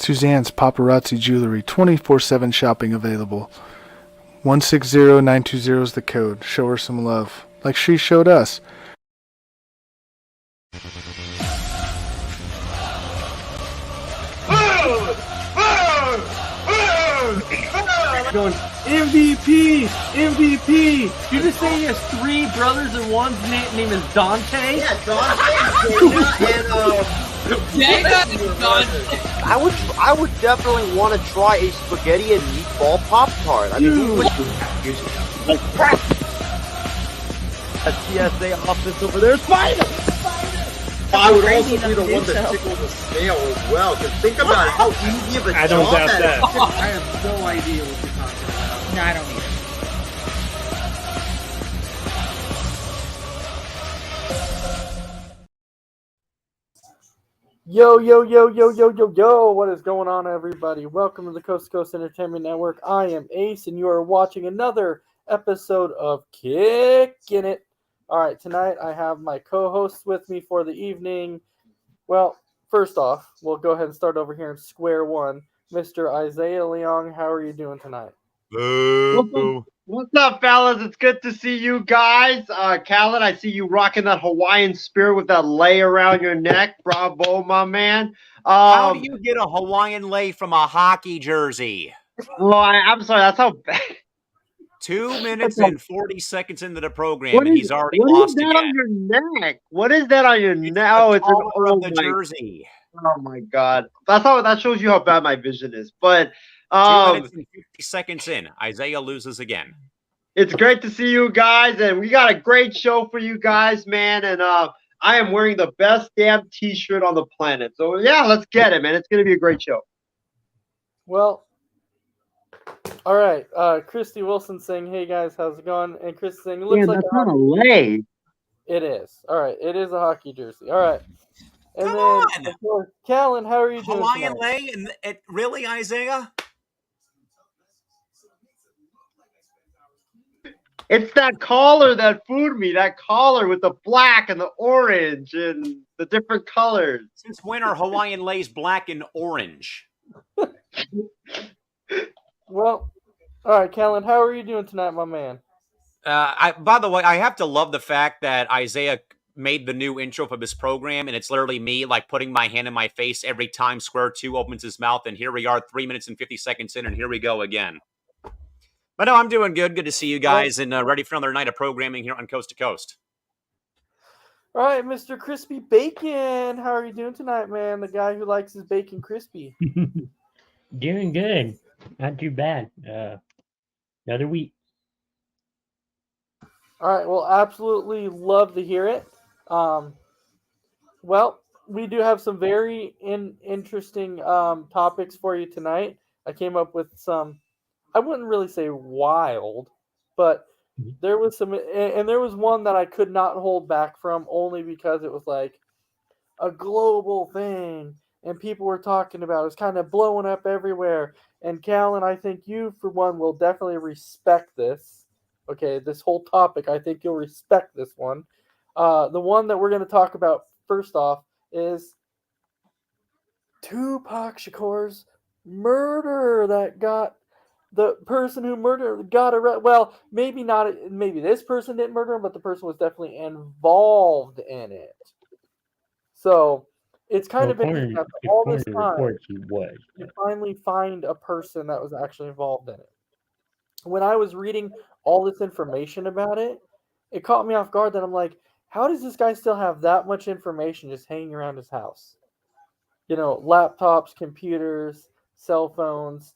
Suzanne's Paparazzi Jewelry, 24/7 shopping available. 160920 is the code. Show her some love, like she showed us. Going MVP. Did you just say he has 3 brothers and one's name is Dante? Yeah, Dante. I would definitely want to try a spaghetti and meatball Pop-Tart. I mean, who would a TSA office over there is fine. I would also be the one that tickles the snail as well. Because think about how easy of a job that is. I have no idea what you're talking about. No, I don't either. Yo, what is going on, everybody? Welcome to the Coast to Coast Entertainment Network. I am Ace, and you are watching another episode of Kickin It. All right, tonight I have my co-hosts with me for the evening. Well, first off, we'll go ahead and start over here in square one. Mr. Isaiah Leung, how are you doing tonight? What's up, fellas? It's good to see you guys. Khaled, I see you rocking that Hawaiian spirit with that lei around your neck. Bravo, my man. How do you get a Hawaiian lei from a hockey jersey? Oh, I'm sorry. That's how bad. 2 minutes and 40 seconds into the program, and he's already lost again. What is that on your neck? What is that on your neck? Oh, it's the collar of the jersey. Oh my God, that shows you how bad my vision is. But 2 minutes and 50 seconds in, Isaiah loses again. It's great to see you guys, and we got a great show for you guys, man. And I am wearing the best damn T-shirt on the planet. So yeah, let's get it, man. It's gonna be a great show. Well, all right. Christy Wilson saying, "Hey guys, how's it going?" And Chris saying, "It looks like that's not a lei." It is. All right. It is a hockey jersey. All right. And Come then, on. of course, Callan, how are you doing Hawaiian tonight? lei? And it, really, Isaiah? It's that collar that fooled me. That collar with the black and the orange and the different colors. Since when are Hawaiian leis black and orange? Well, all right, Callan, how are you doing tonight, my man? By the way, I have to love the fact that Isaiah made the new intro for this program, and it's literally me like putting my hand in my face every time Square 2 opens his mouth, and here we are 3 minutes and 50 seconds in, and here we go again. But no, I'm doing good. Good to see you guys, and ready for another night of programming here on Coast to Coast. All right, Mr. Crispy Bacon, how are you doing tonight, man? The guy who likes his bacon crispy. Doing good. Not too bad. Another week. All right, well, absolutely love to hear it. Well, we do have some very interesting topics for you tonight. I came up with some, I wouldn't really say wild, but there was some, and there was one that I could not hold back from only because it was like a global thing and people were talking about it. It was kind of blowing up everywhere. And Callan, I think you, for one, will definitely respect this. Okay, this whole topic, I think you'll respect this one. The one that we're going to talk about first off is Tupac Shakur's murder that got the person who murdered got arrested. Well, maybe not. Maybe this person didn't murder him, but the person was definitely involved in it. So it's kind of interesting that all this time you finally find a person that was actually involved in it. When I was reading all this information about it, it caught me off guard that I'm like, how does this guy still have that much information just hanging around his house? You know, laptops, computers, cell phones,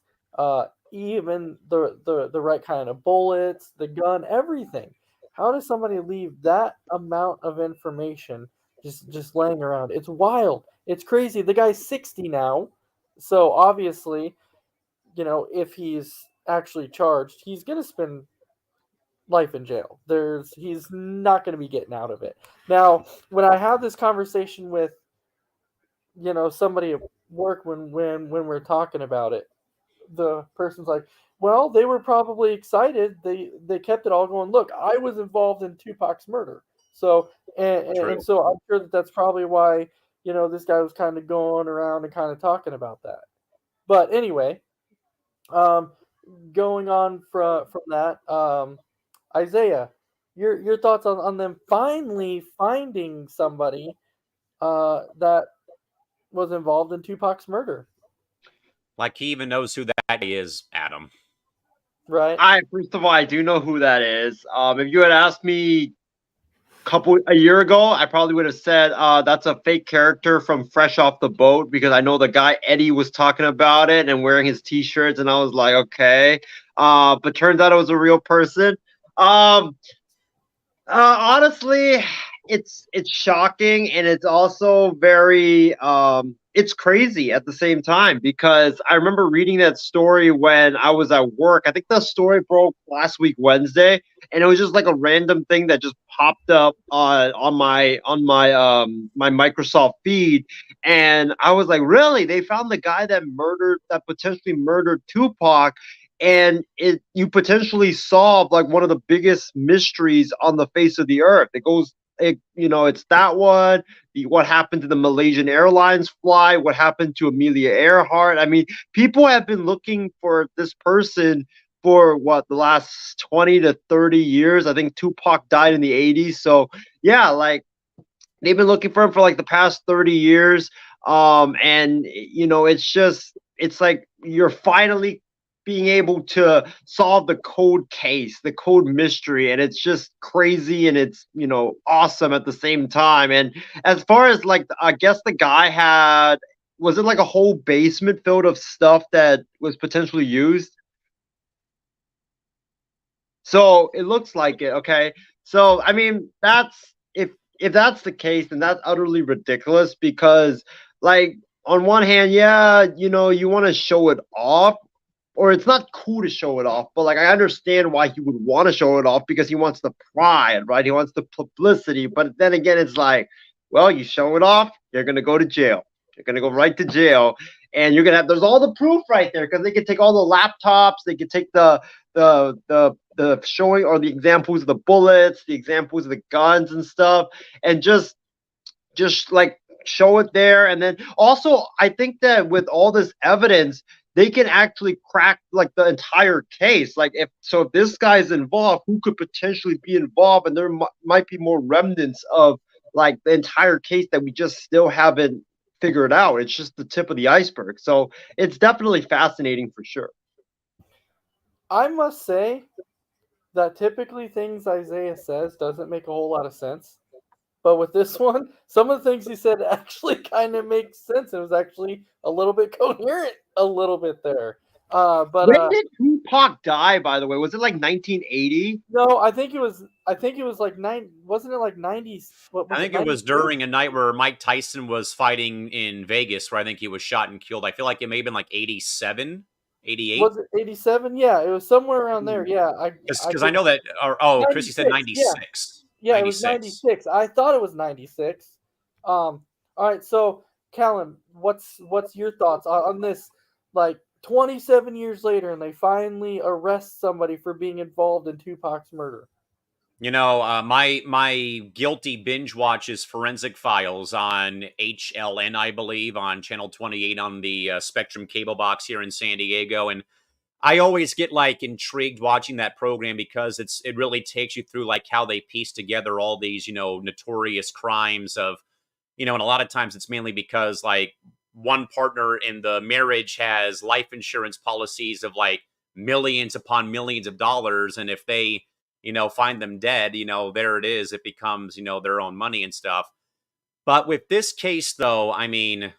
even the right kind of bullets, the gun, everything. How does somebody leave that amount of information just laying around? It's wild. It's crazy. The guy's 60 now. So obviously, you know, if he's actually charged, he's going to spend life in jail. He's not going to be getting out of it. Now, when I have this conversation with, you know, somebody at work when we're talking about it, the person's like, well, they were probably excited. They kept it all going. Look, I was involved in Tupac's murder. So, and so I'm sure that's probably why, you know, this guy was kind of going around and kind of talking about that. But anyway, going on from that, Isaiah, your thoughts on them finally finding somebody that was involved in Tupac's murder, Like he even knows who that is, Adam. right? First of all, I do know who that is. If you had asked me a year ago, I probably would have said that's a fake character from Fresh Off the Boat, because I know the guy Eddie was talking about it and wearing his T-shirts, and I was like, okay. But turns out it was a real person. Honestly, it's shocking, and it's also very it's crazy at the same time, because I remember reading that story when I was at work. I think the story broke last week Wednesday, and it was just like a random thing that just popped up on my Microsoft feed, and I was like, really? They found the guy that potentially murdered Tupac, and you potentially solve like one of the biggest mysteries on the face of the earth. It's that one. What happened to the Malaysian Airlines flight? What happened to Amelia Earhart? I mean, people have been looking for this person for the last 20 to 30 years. I think Tupac died in the 80s. So yeah, like they've been looking for him for like the past 30 years. And it's like you're finally being able to solve the cold case, the cold mystery, and it's just crazy, and it's awesome at the same time. And as far as like, I guess the guy was it like a whole basement filled of stuff that was potentially used? So it looks like it. Okay. So I mean, if that's the case, then that's utterly ridiculous, because like on one hand, yeah, you want to show it off, or it's not cool to show it off, but like I understand why he would want to show it off, because he wants the pride, right? He wants the publicity. But then again, it's like, well, you show it off, you're gonna go to jail. You're gonna go right to jail, and there's all the proof right there, because they could take all the laptops, they could take the showing, or the examples of the bullets, the examples of the guns and stuff, and just like show it there. And then also, I think that with all this evidence, they can actually crack like the entire case. Like if this guy's involved, who could potentially be involved? And there might be more remnants of like the entire case that we just still haven't figured out. It's just the tip of the iceberg. So it's definitely fascinating for sure. I must say that typically things Isaiah says doesn't make a whole lot of sense. But with this one, some of the things he said actually kind of make sense. It was actually a little bit coherent, a little bit there. When did Tupac die, by the way? Was it like 1980? No, I think it was like wasn't it like 90s? I think it was during a night where Mike Tyson was fighting in Vegas, where I think he was shot and killed. I feel like it may have been like 87, 88. Was it 87? Yeah, it was somewhere around there. Yeah, because I know that. Chrissy said 96. Yeah, it was 96. I thought it was 96. All right, so Callan, what's your thoughts on this? Like 27 years later, and they finally arrest somebody for being involved in Tupac's murder. My guilty binge watch is Forensic Files on HLN, I believe, on channel 28 on the Spectrum cable box here in San Diego, and I always get like intrigued watching that program, because it really takes you through like how they piece together all these, notorious crimes of, and a lot of times it's mainly because like one partner in the marriage has life insurance policies of like millions upon millions of dollars. And if they, find them dead, there it is. It becomes, their own money and stuff. But with this case though, I mean,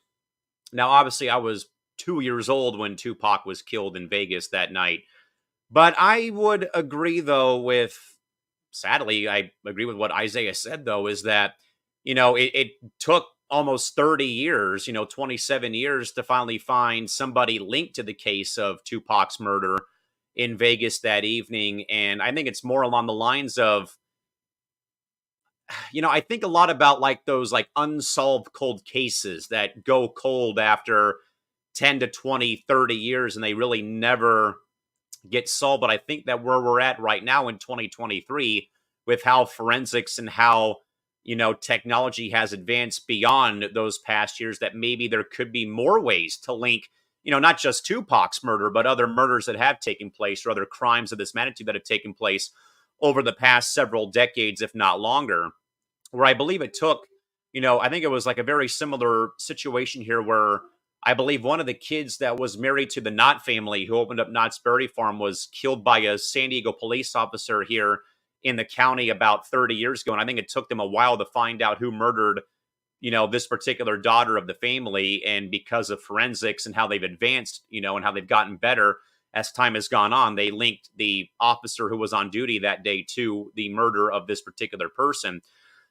now obviously I was 2 years old when Tupac was killed in Vegas that night. But I would agree, though, sadly, I agree with what Isaiah said, though, is that, it took almost 30 years, 27 years to finally find somebody linked to the case of Tupac's murder in Vegas that evening. And I think it's more along the lines of, I think a lot about like those like unsolved cold cases that go cold after 10 to 20, 30 years, and they really never get solved. But I think that where we're at right now in 2023, with how forensics and how, technology has advanced beyond those past years, that maybe there could be more ways to link not just Tupac's murder, but other murders that have taken place or other crimes of this magnitude that have taken place over the past several decades, if not longer, where I believe it took, I think it was like a very similar situation here where I believe one of the kids that was married to the Knott family who opened up Knott's Berry Farm was killed by a San Diego police officer here in the county about 30 years ago. And I think it took them a while to find out who murdered, this particular daughter of the family. And because of forensics and how they've advanced, and how they've gotten better as time has gone on, they linked the officer who was on duty that day to the murder of this particular person.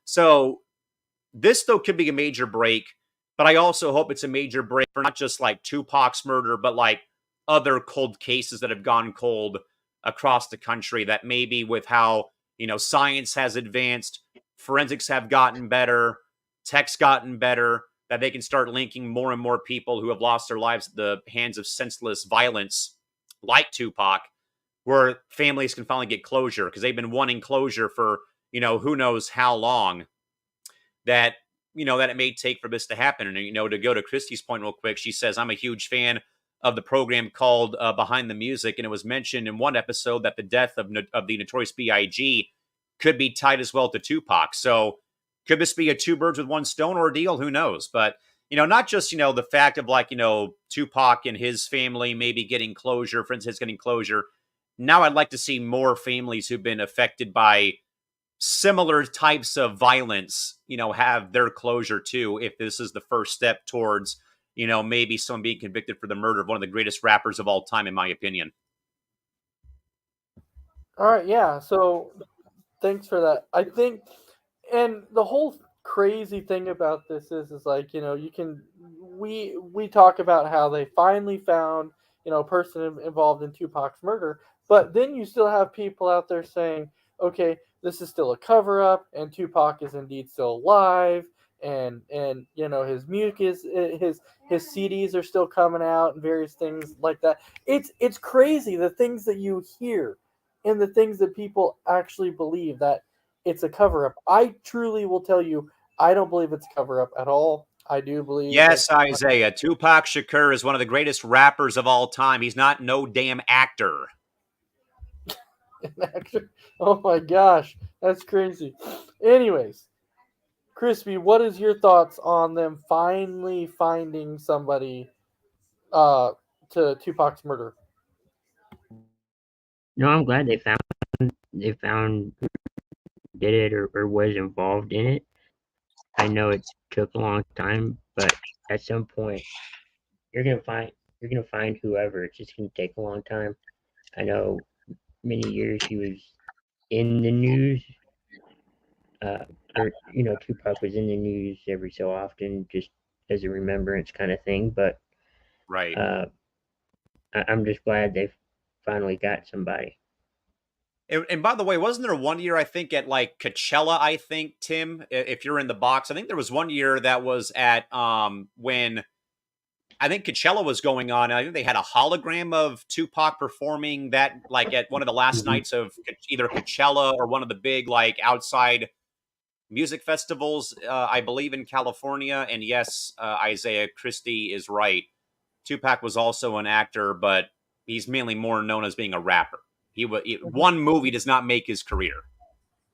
So this, though, could be a major break, but I also hope it's a major break for not just like Tupac's murder, but like other cold cases that have gone cold across the country that maybe with how, science has advanced, forensics have gotten better, tech's gotten better, that they can start linking more and more people who have lost their lives at the hands of senseless violence like Tupac, where families can finally get closure because they've been wanting closure for, who knows how long, that, that it may take for this to happen. And, to go to Christy's point real quick, she says, I'm a huge fan of the program called Behind the Music. And it was mentioned in one episode that the death of the Notorious B.I.G. could be tied as well to Tupac. So could this be a two birds with one stone ordeal? Who knows? But, not just, the fact of like, Tupac and his family maybe getting closure, for instance, getting closure. Now I'd like to see more families who've been affected by similar types of violence, have their closure too, if this is the first step towards, maybe someone being convicted for the murder of one of the greatest rappers of all time, in my opinion. All right, yeah. So thanks for that. I think, and the whole crazy thing about this is like, we talk about how they finally found, a person involved in Tupac's murder, but then you still have people out there saying, okay, this is still a cover up, and Tupac is indeed still alive, and his mucus, his CDs are still coming out, and various things like that. It's crazy the things that you hear, and the things that people actually believe that it's a cover up. I truly will tell you, I don't believe it's a cover up at all. I do believe. Yes, Isaiah, Tupac Shakur is one of the greatest rappers of all time. He's not no damn actor. An actor. Oh my gosh, that's crazy. Anyways, Crispy, what is your thoughts on them finally finding somebody to Tupac's murder? No, I'm glad they found who did it or was involved in it. I know it took a long time, but at some point you're gonna find whoever. It's just gonna take a long time. I know many years he was in the news, or Tupac was in the news every so often, just as a remembrance kind of thing. But Right. I'm just glad they finally got somebody. And by the way, wasn't there one year, I think, at like Coachella, I think, Tim, if you're in the box, I think there was one year that was at when I think Coachella was going on. And I think they had a hologram of Tupac performing that like at one of the last nights of either Coachella or one of the big like outside music festivals, I believe, in California. And yes, Isaiah, Christie is right. Tupac was also an actor, but he's mainly more known as being a rapper. One movie does not make his career.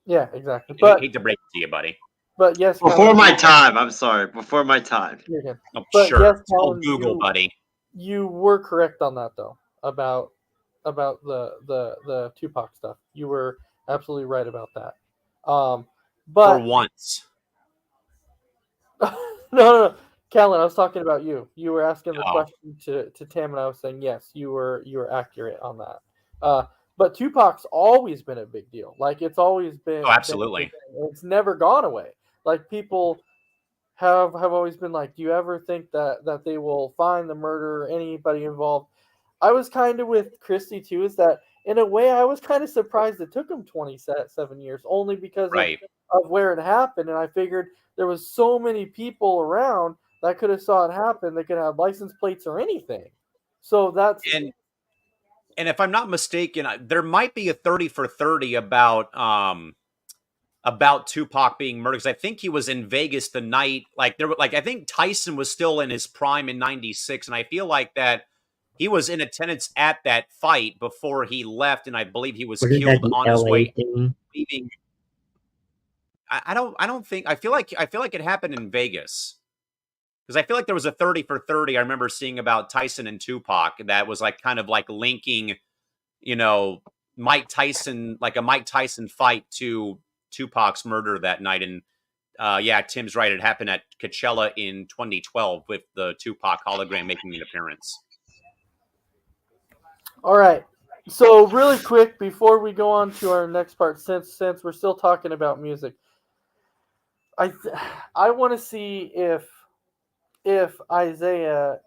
Yeah, exactly. I But hate to break it to you, buddy. but yes, Before my time. I'm sorry. Before my time. you're good. Oh, But sure. yes, It's called Colin, Google, buddy. You were correct on that though about the Tupac stuff. You were absolutely right about that. For But once. no, Callan, I was talking about you. You were asking the Oh. question to Tam, and I was saying yes, you were accurate on that. But Tupac's always been a big deal. Like it's always been. Oh, absolutely. It's never gone away. Like people have always been like, do you ever think that they will find the murderer, anybody involved? I was kind of with Christy too. Is that in a way I was kind of surprised it took him 27 years, only because Right. of where it happened, and I figured there was so many people around that could have saw it happen. They could have license plates or anything. So that's And if I'm not mistaken, there might be a 30 for 30 about about Tupac being murdered, because I think he was in Vegas the night, like there were like I think Tyson was still in his prime in '96, and I feel like that he was in attendance at that fight before he left, and I believe he was Wasn't that killed the on his LA way thing? leaving. I don't think, I feel like it happened in Vegas. Because I feel like there was a 30 for 30 I remember seeing about Tyson and Tupac that was like kind of like linking, you know, Mike Tyson, like a Mike Tyson fight to Tupac's murder that night. And yeah, Tim's right. It happened at Coachella in 2012 with the Tupac hologram making an appearance. All right. So really quick before we go on to our next part, since we're still talking about music, I want to see if Isaiah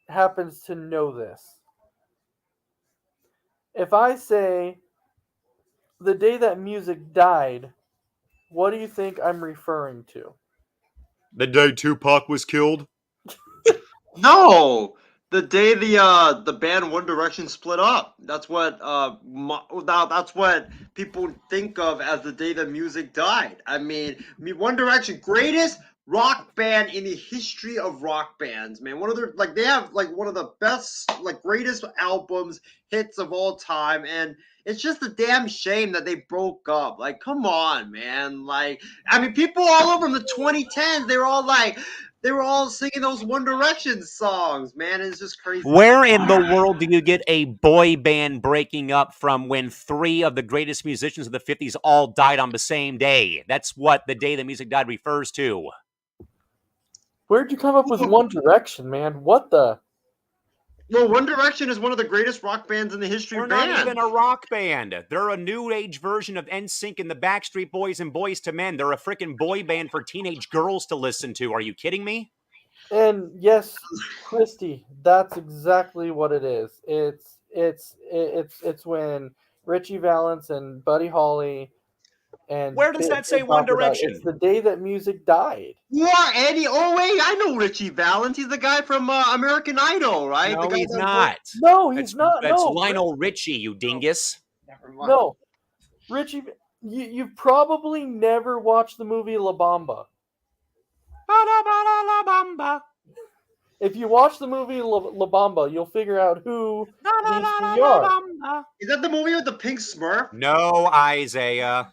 happens to know this. If I say the day that music died, what do you think I'm referring to? The day Tupac was killed? No, the day the band One Direction split up. That's what that's what people think of as the day that music died. I mean, One Direction, greatest rock band in the history of rock bands, man. One of their like they have like one of the best like greatest albums, hits of all time, and it's just a damn shame that they broke up. Like, come on, man. Like, I mean, people all over in the 2010s, they were all singing those One Direction songs, man. It's just crazy. Where in the world do you get a boy band breaking up from when three of the greatest musicians of the 50s all died on the same day? That's what the day the music died refers to. Where'd you come up with One Direction, man? What the? Well, One Direction is one of the greatest rock bands in the history They're of not bands. even a rock band. They're a new age version of NSYNC and the Backstreet Boys and Boys to Men. They're a freaking boy band for teenage girls to listen to. Are you kidding me? And yes, Christy, that's exactly what it is. It's when Richie Valens and Buddy Holly and Where does that say One Barber died. Direction? It's the day that music died. What, Eddie? Oh wait, I know Richie Valens. He's the guy from American Idol, right? No, the guy he's that- not. No, he's not. That's No, Lionel Richie, you dingus. Never mind. no, Richie. You probably never watched the movie La Bamba. If you watch the movie La Bamba, you'll figure out who these three are. Is that the movie with the pink Smurf? No, Isaiah.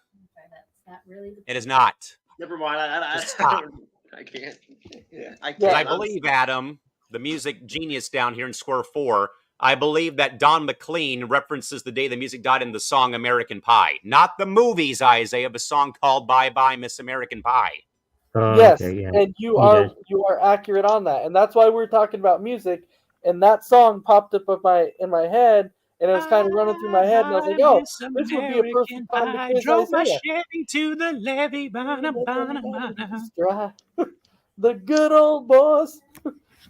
It is not. Never mind. Just stop. I can't. I can't. Yeah, I believe, Adam, the music genius down here in Square 4, I believe that Don McLean references the day the music died in the song American Pie. Not the movies, Isaiah, the song called Bye Bye Miss American Pie. Oh, Yes, okay, yeah. and you He are does. accurate on that, and that's why we're talking about music. And that song popped up in my head, and it was kind of running through my head, and I was like, "Oh, this would be a perfect time to quiz drove my Isaiah." Chevy to the levee. The good old boys.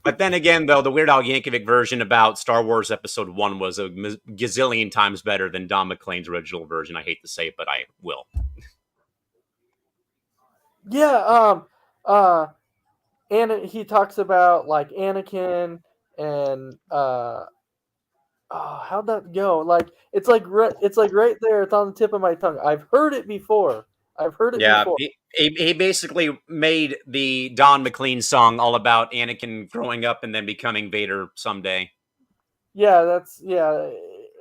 But then again, though, the Weird Al Yankovic version about Star Wars Episode 1 was a gazillion times better than Don McLean's original version. I hate to say it, but I will. Yeah, and he talks about like Anakin and how'd that go? Like it's like right there. It's on the tip of my tongue. I've heard it before. Yeah, before. he basically made the Don McLean song all about Anakin growing up and then becoming Vader someday. Yeah,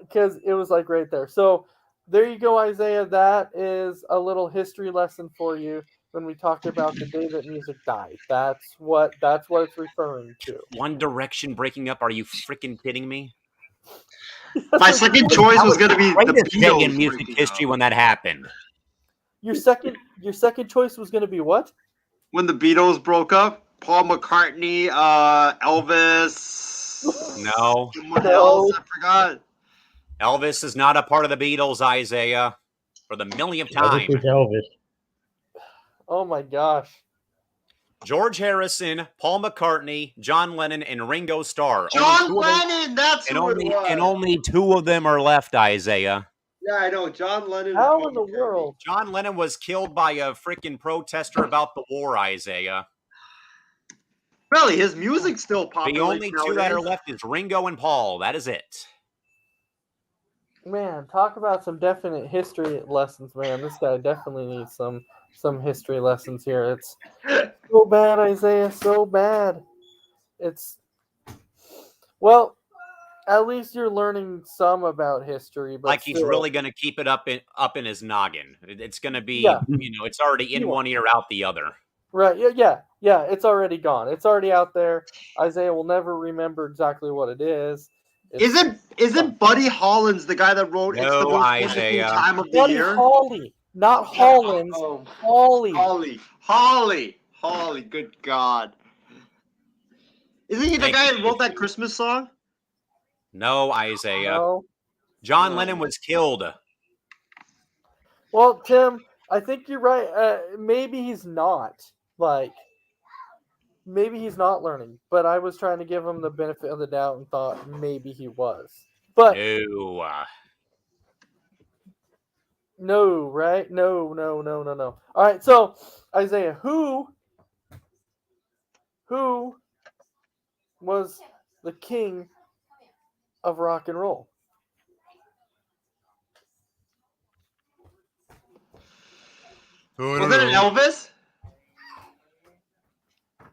because it was like right there. So there you go, Isaiah. That is a little history lesson for you when we talked about the day that music died. That's what it's referring to. One Direction breaking up? Are you freaking kidding me? My second choice was going to be the Greatest day Beatles. in music breaking history up. when that happened. Your second choice was going to be what? When the Beatles broke up, Paul McCartney, Elvis. No. Someone No. else, I forgot. Elvis is not a part of the Beatles, Isaiah. For the millionth time. Elvis is Elvis. Oh my gosh. George Harrison, Paul McCartney, John Lennon, and Ringo Starr. John Lennon, that's who it was. And only two of them are left, Isaiah. Yeah, I know. John Lennon. How and in the Paul McCartney. world? John Lennon was killed by a freaking protester about the war, Isaiah. Really, his music's still popular. The only two that are nowadays. left is Ringo and Paul. That is it. Man, talk about some definite history lessons, man. This guy definitely needs some history lessons here. It's so bad, Isaiah, so bad. It's well, at least you're learning some about history, but Like he's still, really going to keep it up in his noggin. It's going to yeah, be, it's already in you are. one ear, out the other. Right, yeah. It's already gone. It's already out there. Isaiah will never remember exactly what it is. It's done. Isn't Buddy Hollins the guy that wrote "It's the No, most wonderful Isaiah. time of the Buddy year"? Holly, not Hollins. Oh, Holly. Holly. Good God! Isn't he the Thank guy you. that wrote that Christmas song? No, Isaiah. No. John No. Lennon was killed. Well, Tim, I think you're right. Maybe he's not. Like, maybe he's not learning. But I was trying to give him the benefit of the doubt and thought maybe he was. But No. no, right? No. All right, so Isaiah, who was the king of rock and roll? Was it an Elvis?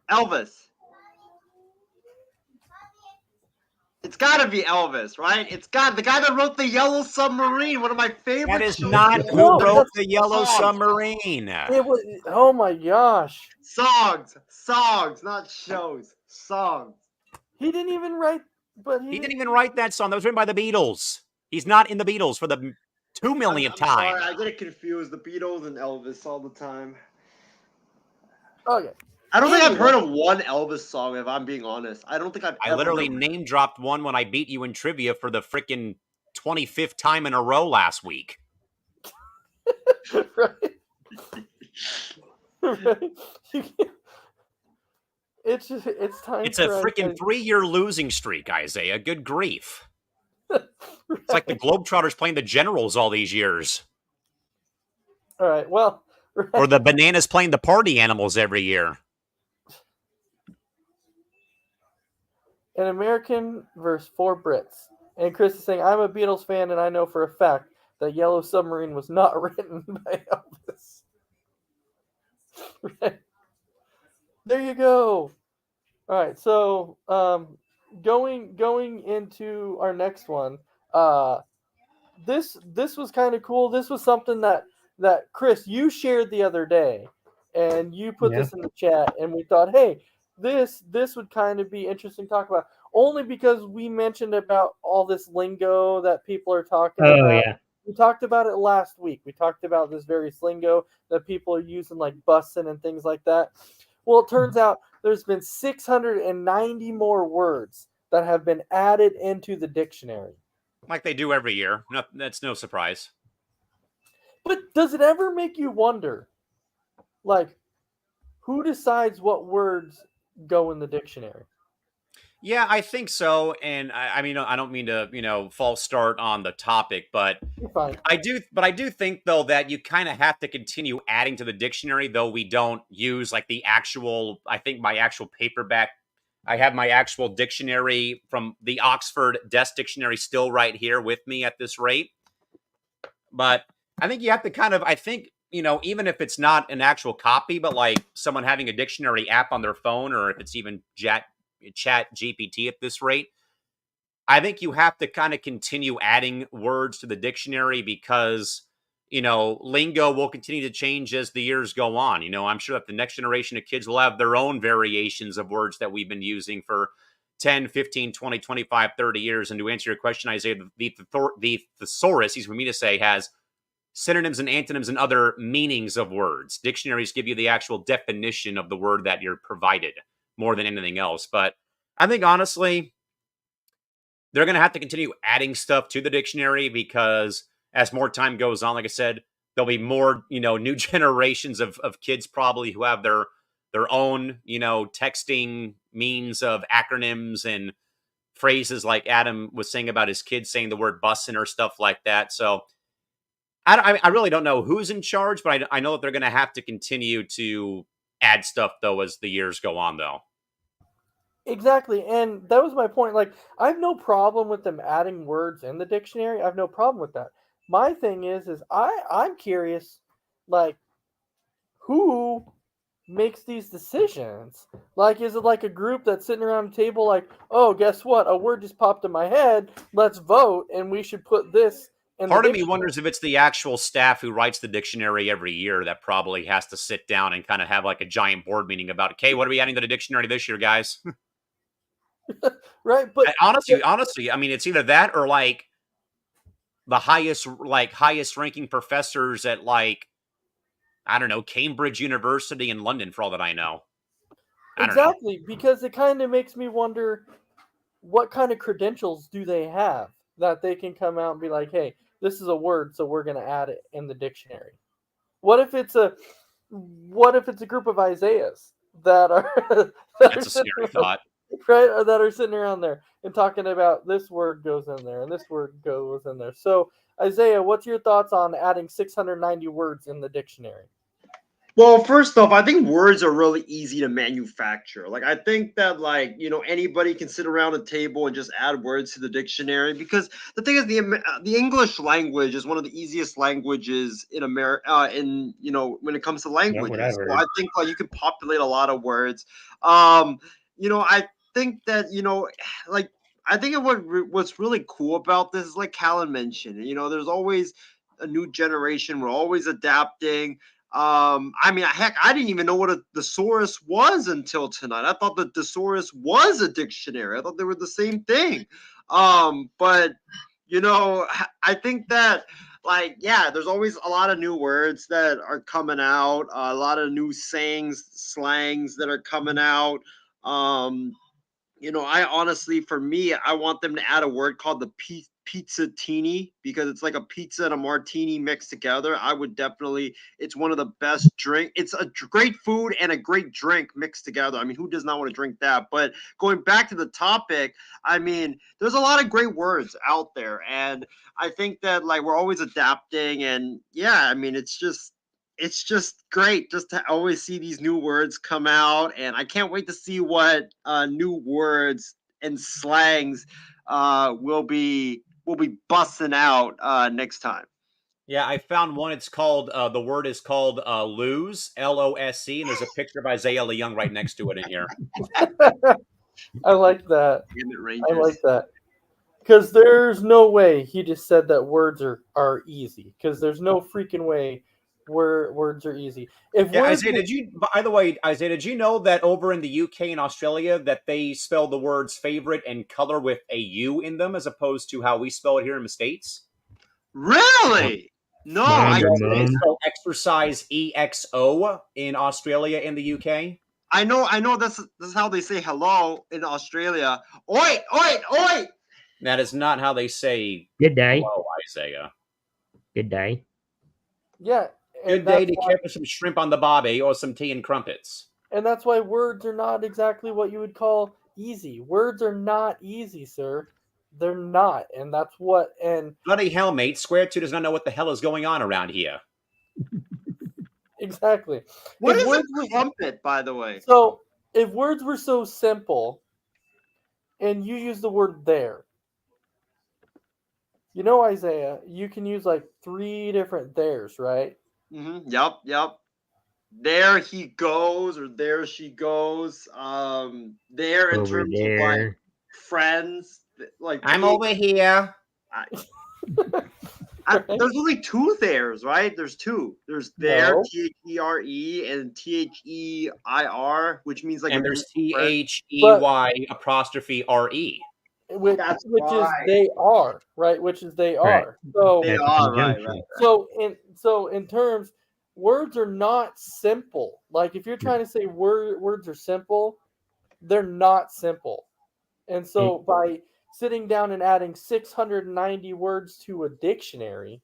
Elvis. It's got to be Elvis, right? It's got the guy that wrote the Yellow Submarine, one of my favorite. That is shows. not No, who wrote that's- the Yellow Songs. Submarine. It was. Oh my gosh, Songs, not shows. Songs. he didn't even write. But He didn't even write that song. That was written by the Beatles. He's not in the Beatles for the 2 millionth I'm time. sorry, I get it confused. The Beatles and Elvis all the time. Okay. I don't think I've heard of one Elvis song, if I'm being honest. I don't think I've I ever literally heard- name dropped one when I beat you in trivia for the freaking 25th time in a row last week. Right. Right. It's just. It's time. It's a for freaking Isaiah- 3-year losing streak, Isaiah. Good grief. It's like the Globetrotters playing the Generals all these years. All right. Well. Right. Or the Bananas playing the Party Animals every year. An American versus 4 Brits. And Chris is saying, I'm a Beatles fan, and I know for a fact that Yellow Submarine was not written by Elvis. Right. There you go. All right, so going into our next one, this was kind of cool. This was something that Chris, you shared the other day, and you put this in the chat, and we thought, hey, this would kind of be interesting to talk about, only because we mentioned about all this lingo that people are talking Oh about. yeah. We talked about it last week. We talked about this very lingo that people are using, like bussin' and things like that. Well, it turns out there's been 690 more words that have been added into the dictionary. Like they do every year. No, that's no surprise. But does it ever make you wonder, like, who decides what words go in the dictionary? Yeah, I think so. And I mean, I don't mean to, false start on the topic, but You're fine. I do think though that you kind of have to continue adding to the dictionary, though we don't use like the actual, I think my actual paperback, I have my actual dictionary from the Oxford Desk Dictionary still right here with me at this rate. But I think you have to kind of, I think, even if it's not an actual copy, but like someone having a dictionary app on their phone, or if it's even chat GPT at this rate, I think you have to kind of continue adding words to the dictionary because, lingo will continue to change as the years go on. I'm sure that the next generation of kids will have their own variations of words that we've been using for 10, 15, 20, 25, 30 years. And to answer your question, Isaiah, the thesaurus, easy for me to say, has synonyms and antonyms and other meanings of words. Dictionaries give you the actual definition of the word that you're provided more than anything else. But I think, honestly, they're going to have to continue adding stuff to the dictionary because as more time goes on, like I said, there'll be more, new generations of kids probably who have their own, texting means of acronyms and phrases like Adam was saying about his kids saying the word bussin' or stuff like that. So I really don't know who's in charge, but I know that they're going to have to continue to add stuff, though, as the years go on, though. Exactly, and that was my point. Like, I have no problem with them adding words in the dictionary. I have no problem with that. My thing is I'm curious, like, who makes these decisions? Like, is it like a group that's sitting around a table, like, oh, guess what? A word just popped in my head. Let's vote, and we should put this in the Part of me dictionary. wonders if it's the actual staff who writes the dictionary every year that probably has to sit down and kind of have like a giant board meeting about, okay, what are we adding to the dictionary this year, guys? Right? But Honestly, I mean, it's either that or like the highest ranking professors at like, I don't know, Cambridge University in London, for all that I know. I don't know. exactly, because it kind of makes me wonder what kind of credentials do they have that they can come out and be like, hey, this is a word, so we're going to add it in the dictionary. What if it's a group of Isaiahs that are that That's are a sitting scary around, thought. right, or that are sitting around there and talking about this word goes in there and this word goes in there. So Isaiah, what's your thoughts on adding 690 words in the dictionary? Well, first off, I think words are really easy to manufacture. Like, I think that, like, anybody can sit around a table and just add words to the dictionary, because the thing is, the English language is one of the easiest languages in America. When it comes to That's what languages, I've so heard. I think like you can populate a lot of words. I think that like I think what's really cool about this is, like Callan mentioned, there's always a new generation. We're always adapting. I mean, heck, I didn't even know what a thesaurus was until tonight. I thought the thesaurus was a dictionary. I thought they were the same thing. But I think that, like, yeah, there's always a lot of new words that are coming out, a lot of new sayings, slangs that are coming out. Um, I honestly, for me, I want them to add a word called the pizzatini, because it's like a pizza and a martini mixed together. I would definitely, it's one of the best drink. It's a great food and a great drink mixed together. I mean, who does not want to drink that? But going back to the topic, I mean, there's a lot of great words out there. And I think that, like, we're always adapting. And yeah, I mean, it's just great just to always see these new words come out, and I can't wait to see what new words and slangs will be busting out next time. Yeah, I found one. It's called the word is called lose, LOSE, and there's a picture of Isaiah Leung right next to it in here. I like that. Damn it, I like Rangers. that. Because there's no way he just said that words are easy. Because there's no freaking way words are easy. If Yeah, words Isaiah, by the way, Isaiah, did you know that over in the UK and Australia that they spell the words favorite and color with a U in them as opposed to how we spell it here in the States? Really? No, Mom I or They mom? spell exercise EXO in Australia and the UK. I know that's how they say hello in Australia. Oi, oi, oi! That is not how they say Good day. hello, Isaiah. Good day. yeah, Good and day that's to why catch some shrimp on the bobby or some tea and crumpets. words are not exactly what you would call easy. Words are not easy, sir. They're not, and that's what. And Bloody hell, mate. Square 2 does not know what the hell is going on around here. exactly, What if is a words were crumpet, by the way? so if words were so simple, and you use the word there, Isaiah, you can use like three different theirs, right? Yep, yep. There he goes, or there she goes. There in Over terms of like there. friends, like I'm over here. Right? there's only two theirs, right? There's two. There's there, No, THERE, and THEIR, which means like a And group there's of friends. but THEY apostrophe RE. which That's which is right. they are, right? Which is they Right. are. So They That's a are right. conjunction. so in terms, words are not simple. Like if you're No. trying to say words are simple, they're not simple. And It, so by sitting down and adding 690 words to a dictionary,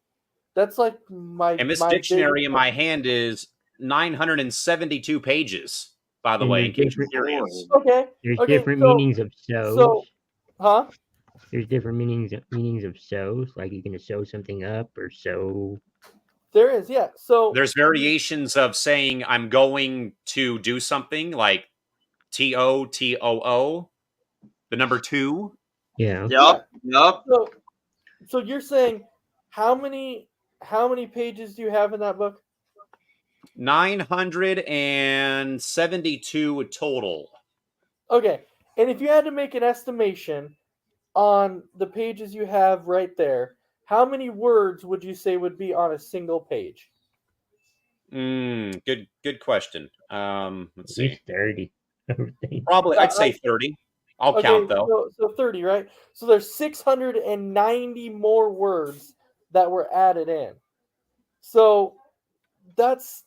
that's like my And this my biggest dictionary in my hand is 972 pages, by the and way, there's in case you're different curious. okay. there's Okay, different so meanings of sows. so huh? There's different meanings of sows. Like you can sew something up or sew. There is, yeah. So There's variations of saying I'm going to do something, like TOTOO, the number 2. Yeah. Yup. Yup. So you're saying how many pages do you have in that book? 972 total. Okay. And if you had to make an estimation on the pages you have right there, how many words would you say would be on a single page? Good question. At Let's see. least 30. I would think. Probably, I'd say 30. I'll Okay, count though. so 30, right? So there's 690 more words that were added in. So that's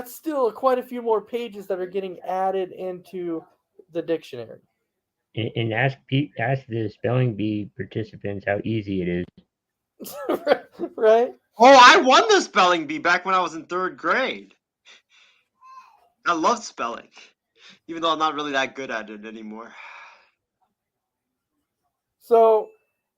still quite a few more pages that are getting added into the dictionary. And ask the spelling bee participants how easy it is. Right? Oh, I won the spelling bee back when I was in 3rd grade. I love spelling, even though I'm not really that good at it anymore. So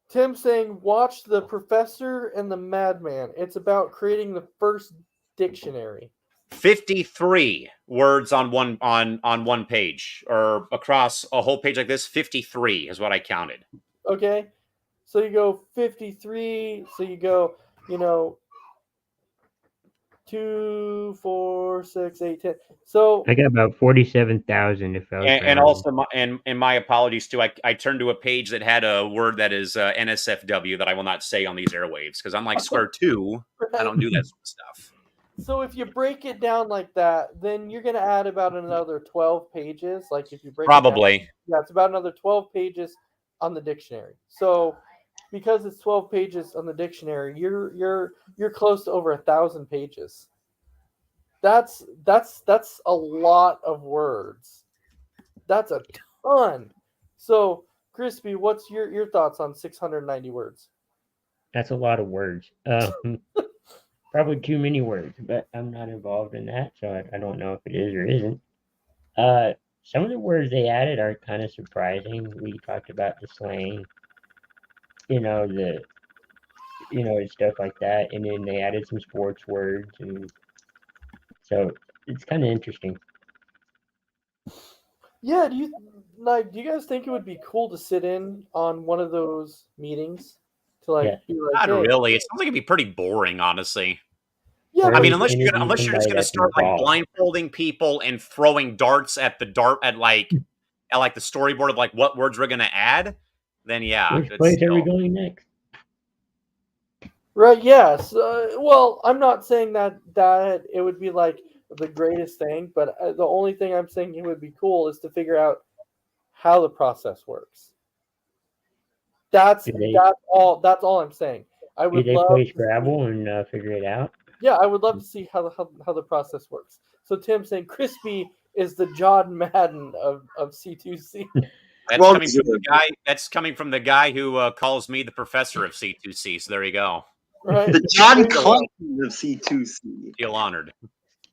Tim's saying, watch The Professor and the Madman. It's about creating the first dictionary. 53 words on one page, or across a whole page like this. 53 is what I counted. Okay? So you go 53, so you go, 2, 4, 6, 8, 10. So I got about 47,000 if I was And rounding. also, my apologies too. I turned to a page that had a word that is NSFW that I will not say on these airwaves because I'm like square 2. I don't do that sort of stuff. So if you break it down like that, then you're going to add about another 12 pages. Like if you break it down, Probably. yeah, it's about another 12 pages on the dictionary. So because it's 12 pages on the dictionary, you're close to over 1,000 pages. That's a lot of words. That's a ton. So, Crispy, what's your thoughts on 690 words? That's a lot of words. Probably too many words, but I'm not involved in that, so I don't know if it is or isn't. Some of the words they added are kind of surprising. We talked about the slang, and stuff like that, and then they added some sports words, and so it's kind of interesting. Yeah, do you guys think it would be cool to sit in on one of those meetings to Yeah. be like, Not hey, really. It sounds like it'd be pretty boring, honestly. yeah, Or I at mean, least interview unless you're just somebody gonna that's start like involved. blindfolding people and throwing darts at the storyboard of like what words we're gonna add, then yeah. Which it's place are we still- going next? right, yes. Well, I'm not saying that it would be like the greatest thing, but the only thing I'm saying it would be cool is to figure out how the process works. That's all I'm saying. I Do would they love play to Scrabble and figure it out? Yeah, I would love to see how the process works. So Tim saying Crispy is the John Madden of C2C. That's coming from the guy who calls me the professor of C2C. So there you go. Right? The John There you go. Clinton of C2C. Feel honored.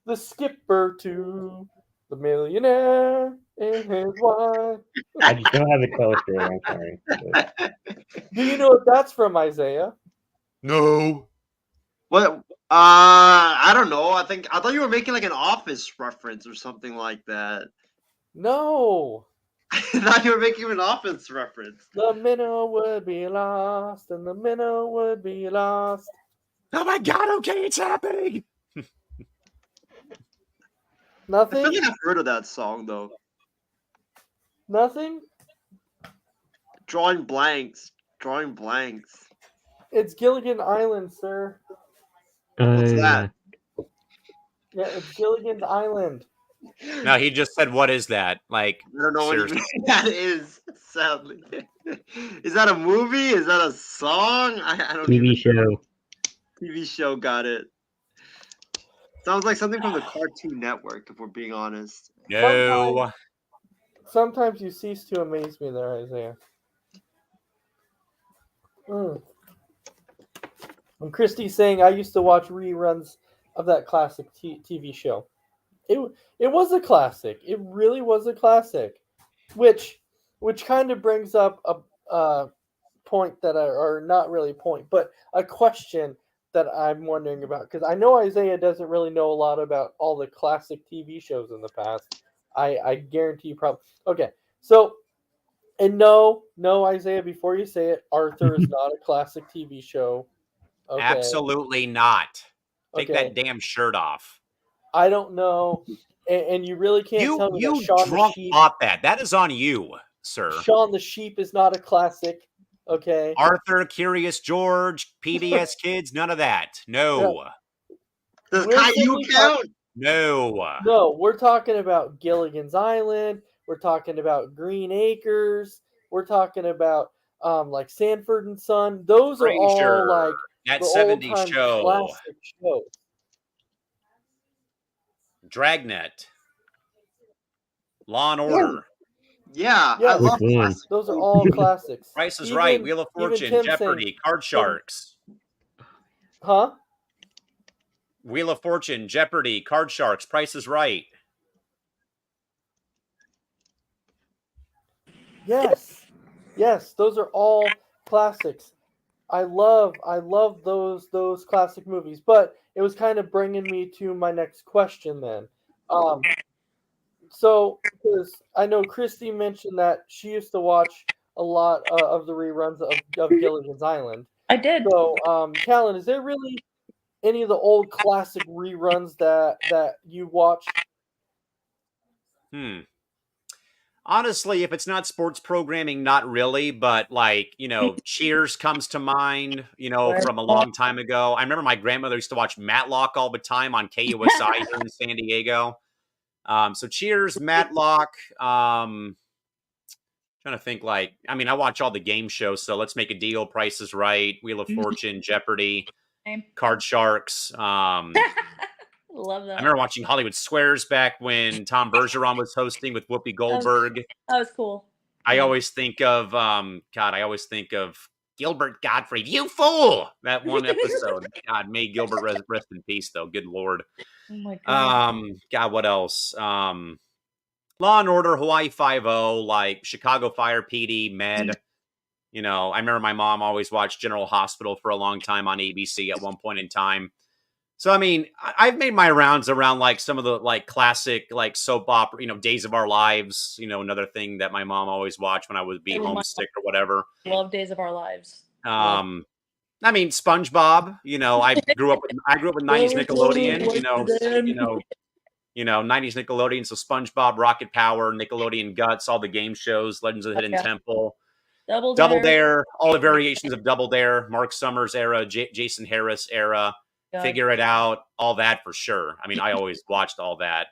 The skipper to the millionaire and his wife. I just don't have a toaster. I'm sorry. But Do you know what that's from, Isaiah? No. What? I don't know. I thought you were making like an Office reference or something like that. No. I thought you were making an Office reference. The minnow would be lost, and the minnow would be lost. Oh my god, okay, it's happening. I Nothing? feel like I've heard of that song though. Nothing? Drawing blanks. Drawing blanks. It's Gilligan Island, sir. What's that? Yeah, it's Gilligan's Island. No, he just said, "What is that?" Like, I don't know seriously. what that is. Sadly, is that a movie? Is that a song? I don't TV even. show. TV show. Got it. Sounds like something from the Cartoon Network, if we're being honest. No. Sometimes you cease to amaze me there, Isaiah. And Christy's saying, I used to watch reruns of that classic TV show. It was a classic. It really was a classic. Which kind of brings up a point that or not really a point, but a question that I'm wondering about. Because I know Isaiah doesn't really know a lot about all the classic TV shows in the past. I guarantee you probably. Okay, so and no, Isaiah, before you say it, Arthur is not a classic TV show. Okay, Absolutely not. Take okay. that damn shirt off. I don't know, and you really can't tell me that You Shaun the drunk Sheep. thought that. That is on you, sir. Shaun the Sheep is not a classic. Okay, Arthur, Curious George, PBS Kids, none of that. No. Does We're Caillou simply count? No. no, we're talking about Gilligan's Island. We're talking about Green Acres. We're talking about like Sanford and Son. Those are all Frasier, like that the old 70s time show. classic shows. Dragnet. Law and Order. Yeah, I Yes. love Which one? classic. Those are all classics. Price is Right. Wheel of even Fortune. Tim Jeopardy. saying, Card Sharks. huh? Wheel of Fortune. Jeopardy. Card Sharks. Price is Right. Yes. Yes, those are all classics. I love those classic movies, but it was kind of bringing me to my next question then. So because I know Christy mentioned that she used to watch a lot of the reruns of Gilligan's Island. I did. So, Callan, is there really any of the old classic reruns that you watched? Honestly, if it's not sports programming, not really, but like, Cheers comes to mind, from a long time ago. I remember my grandmother used to watch Matlock all the time on KUSI here in San Diego. So Cheers, Matlock, trying to think I watch all the game shows, so Let's Make a Deal, Price is Right, Wheel of Fortune, Jeopardy, Same. Card Sharks. Love that. I remember watching Hollywood Squares back when Tom Bergeron was hosting with Whoopi Goldberg. That was cool. I always think of Gilbert Gottfried. You fool! That one episode. God, may Gilbert rest in peace, though. Good Lord. Oh my god. God, what else? Law and Order, Hawaii Five-0, like Chicago Fire PD, Med. I remember my mom always watched General Hospital for a long time on ABC at one point in time. So, I've made my rounds around like some of the like classic like soap opera, Days of Our Lives, another thing that my mom always watched when I would be homesick or whatever. Love Days of Our Lives. SpongeBob, I grew up with 90s Nickelodeon, 90s Nickelodeon, so SpongeBob, Rocket Power, Nickelodeon Guts, all the game shows, Legends of the Hidden Temple, Double Dare, all the variations of Double Dare, Mark Summers era, Jason Harris era. Figure It Out, all that for sure. I always watched all that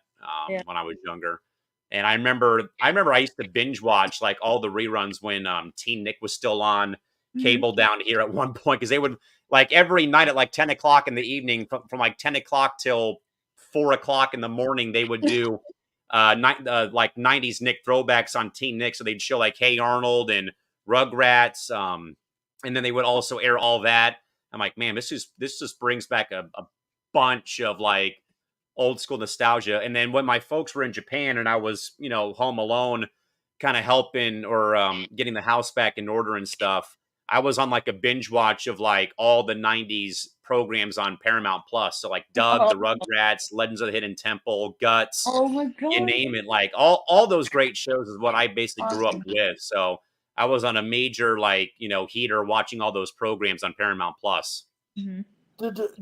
when I was younger. And I remember I used to binge watch like all the reruns when Teen Nick was still on cable down here at one point, because they would like every night at like 10 o'clock in the evening from like 10 o'clock till 4 o'clock in the morning, they would do like 90s Nick throwbacks on Teen Nick. So they'd show like Hey Arnold and Rugrats. And then they would also air all that. I'm like, man, this just brings back a bunch of like old school nostalgia. And then when my folks were in Japan and I was, home alone, kind of helping or getting the house back in order and stuff, I was on like a binge watch of like all the 90s programs on Paramount Plus. So like Doug, the Rugrats, Legends of the Hidden Temple, Guts, oh my god, you name it. Like all those great shows is what I basically grew up with. So I was on a major, heater watching all those programs on Paramount Plus. Mm-hmm.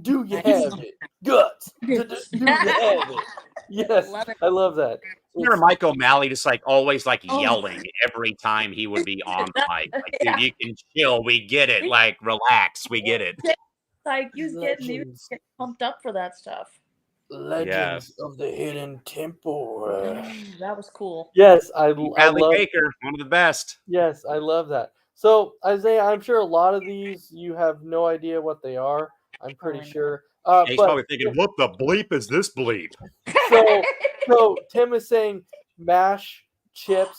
Do you have it? Guts. Do you have it? Yes, I love that. Remember Mike O'Malley just always yelling every time he would be on the mic. Like, dude, you can chill. We get it. Like, relax. We get it. You was getting pumped up for that stuff. Legends of the Hidden Temple. That was cool. Yes, I Bradley love Baker, one of the best. Yes, I love that. So, Isaiah, I'm sure a lot of these you have no idea what they are. I'm pretty sure. He's probably thinking, what the bleep is this bleep? So Tim is saying MASH, Chips,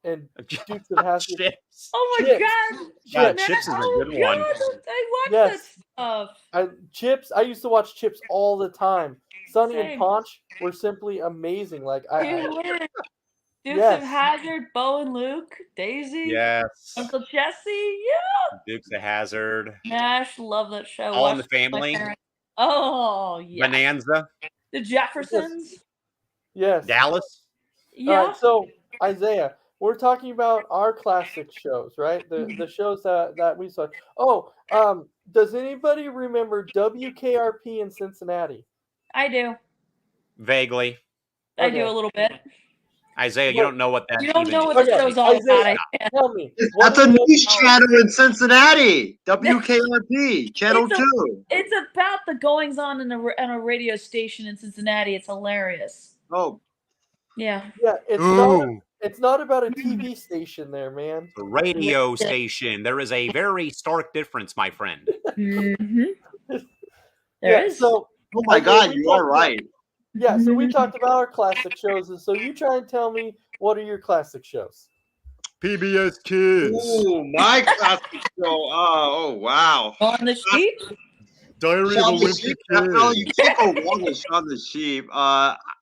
and Dukes of Hazzard. Chips. Oh my god! Yeah, Chips is a good one. I watched that stuff. Chips. I used to watch Chips all the time. Sonny and Ponch were simply amazing. Like Dukes of Hazzard, Bo and Luke, Daisy, yes, Uncle Jesse, yeah. Dukes of Hazzard, MASH, love that show. All in the Family. Oh yeah. Bonanza. The Jeffersons. Yes. Dallas. Yeah. All right, so Isaiah, we're talking about our classic shows, right? The shows that we saw. Oh, does anybody remember WKRP in Cincinnati? I do. Vaguely. I do a Okay. little bit. Isaiah, you What- don't know what that You don't even know what is. the Okay, show's all about. Isaiah, tell me. What That's a is news Oh. channel in Cincinnati. WKRP, Channel It's a- 2. It's about the goings on in a radio station in Cincinnati. It's hilarious. Oh, Yeah. Yeah, it's not about a TV station there, man. The radio station. There is a very stark difference, my friend. Mm-hmm. There Yeah, is. so oh my Isaiah, God, we you talked are about- right. Yeah, so we Mhm. talked about our classic shows, and so you try and tell me what are your classic shows? PBS Kids. Ooh, my classic show. Oh, wow. On the sheep. Diary Shaun the Sheep, definitely. You can't go wrong with Shaun the Sheep.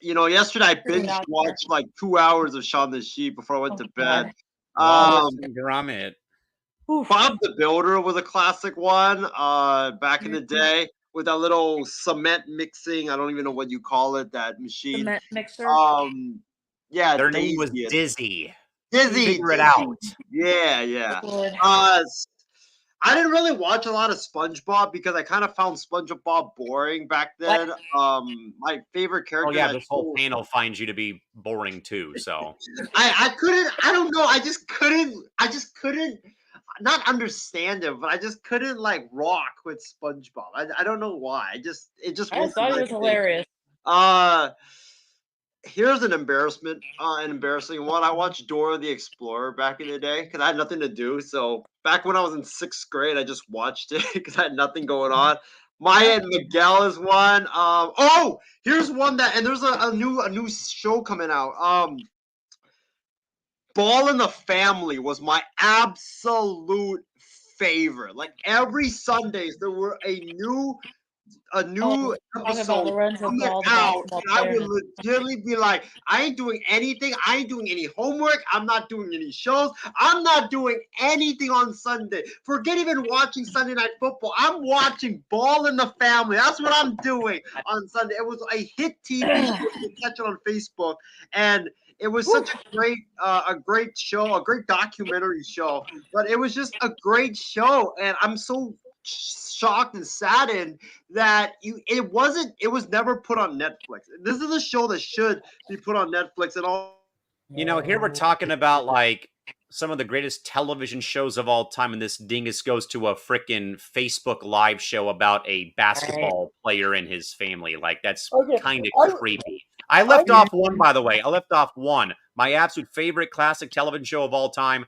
Yesterday I binge out watched like 2 hours of Shaun the Sheep before I went to bed. Wallace and Gromit. Oof. Bob the Builder was a classic one back in the day with that little cement mixing. I don't even know what you call it, that machine. Cement mixer. Yeah, Their name was Daisy. Dizzy. Dizzy. Figure it Dizzy. out. Yeah. Good. I didn't really watch a lot of SpongeBob because I kind of found SpongeBob boring back then. My favorite character. Oh yeah, that this whole show- panel finds you to be boring too. So I couldn't. I don't know. I just couldn't not understand him, but I just couldn't like rock with SpongeBob. I don't know why. It just I wasn't thought my it was thing. hilarious. Here's an embarrassing one. I watched Dora the Explorer back in the day because I had nothing to do. So back when I was in 6th grade, I just watched it because I had nothing going on. Maya and Miguel is one. Here's one and there's a new show coming out. Ball in the Family was my absolute favorite. Like every Sundays, there were a new Talk about episode Lorenzo coming Ball, the out, basketball and I player. would legitimately be like, I ain't doing anything. I ain't doing any homework. I'm not doing any shows. I'm not doing anything on Sunday. Forget even watching Sunday Night Football. I'm watching Ball in the Family. That's what I'm doing on Sunday. It was a hit TV show. You can catch it on Facebook, and it was such a great show, a great documentary show. But it was just a great show, and I'm so shocked and saddened that it was never put on Netflix. This is a show that should be put on Netflix and all. here we're talking about like some of the greatest television shows of all time, and this dingus goes to a freaking Facebook Live show about a basketball player and his family. Like that's kind of creepy. I left off one, by the way. I left off one. My absolute favorite classic television show of all time,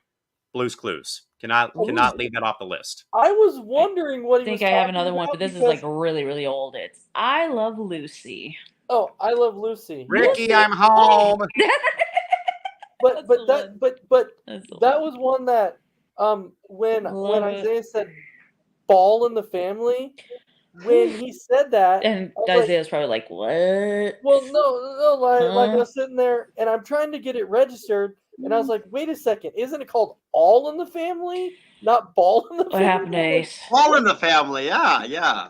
Blue's Clues. Cannot leave that off the list. I was wondering what I he was think I have talking another one, about but this is because- like really, really old. It's I Love Lucy. Oh, I Love Lucy. Ricky, I'm home. But That's the that one. was one that when Love it. Isaiah said Ball in the Family, when he said that, And I was like, Isaiah's probably like, what? well, no, like I Huh? was sitting there and I'm trying to get it registered, and I was like, wait a second, isn't it called All in the Family, not Ball in the Family? What happened to Ace? All in the Family, yeah.